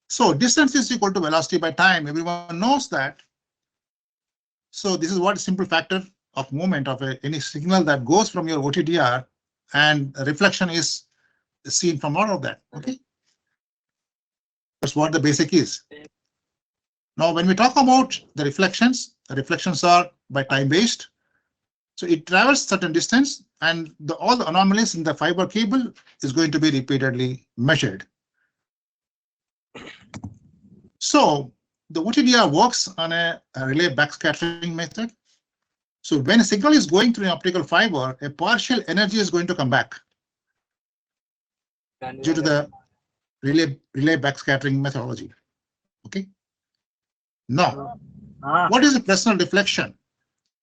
So distance is equal to velocity by time. Everyone knows that. So this is what a simple factor of movement of any signal that goes from your OTDR, and reflection is seen from all of that. Okay, that's what the basic is. Now, when we talk about the reflections are by time based. So it travels certain distance, and all the anomalies in the fiber cable is going to be repeatedly measured. So the OTDR works on a relay backscattering method. So when a signal is going through an optical fiber, a partial energy is going to come back due to the relay backscattering methodology. Okay. Now, what is the Fresnel deflection?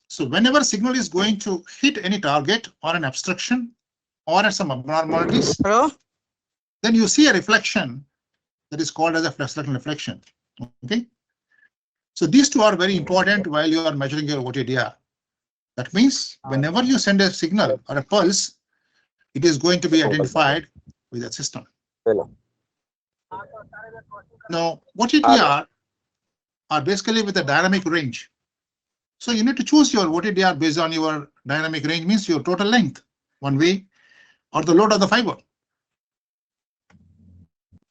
So whenever signal is going to hit any target or an obstruction or some abnormalities, then you see a reflection that is called as a Fresnel reflection. Okay. So these two are very important while you are measuring your OTDR. That means whenever you send a signal or a pulse, it is going to be identified with that system. Now, OTDR are basically with a dynamic range. So you need to choose your OTDR based on your dynamic range, means your total length, one way, or the load of the fiber.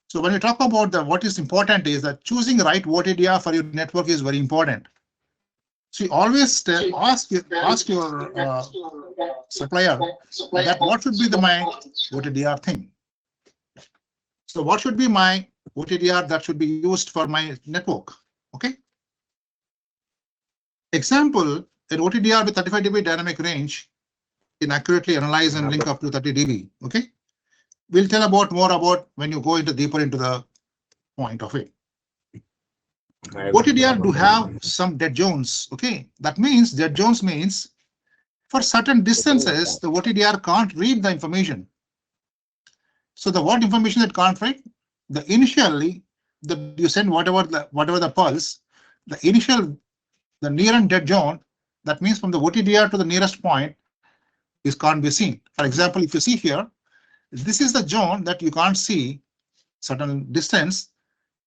So when we talk about what is important is that choosing the right OTDR for your network is very important. So you always ask your supplier that what should be my OTDR thing. So what should be my OTDR that should be used for my network? Okay. Example, an OTDR with 35 dB dynamic range can accurately analyze and link up to 30 dB. Okay. We'll tell more about when you go deeper into the point of it. OTDR do have some dead zones. Okay, that means dead zones means for certain distances the OTDR can't read the information. So what information it can't read? The initially that you send whatever the pulse, the near and dead zone, that means from the OTDR to the nearest point is can't be seen. For example, if you see here, this is the zone that you can't see certain distance.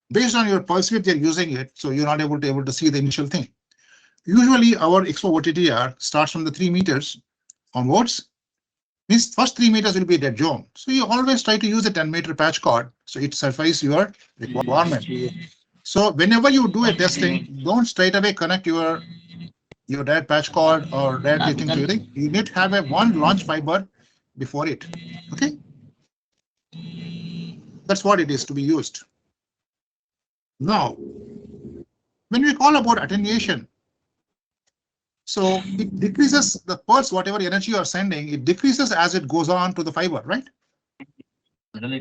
Based on your pulse width, you're using it, so you're not able to see the initial thing. Usually, our expo OTDR starts from the 3 meters onwards. Means first 3 meters will be a dead zone. So you always try to use a 10-meter patch cord, so it suffices your requirement. So whenever you do a testing, don't straight away connect your direct patch cord or directly thing to it. You need to have one launch fiber before it. Okay, that's what it is to be used. Now, when we call about attenuation, so it decreases the pulse, whatever energy you are sending, it decreases as it goes on to the fiber, right?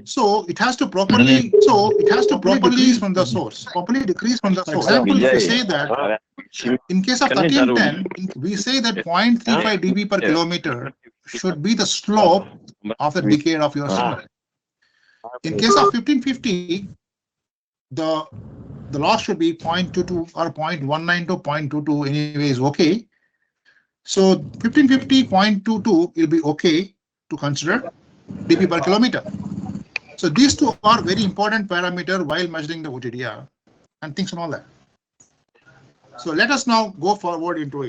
So it has to properly decrease from the source. Properly decrease from the source. For example, if you say that in case of 1310, we say that 0.35 dB per kilometer should be the slope of the decay of your signal. In case of 1550, the loss should be 0.22 or 0.19 to 0.22 anyway is okay. So 1550 0.22 will be okay to consider dB per kilometer. So these two are very important parameter while measuring the OTDR and things and all that. So let us now go forward into it.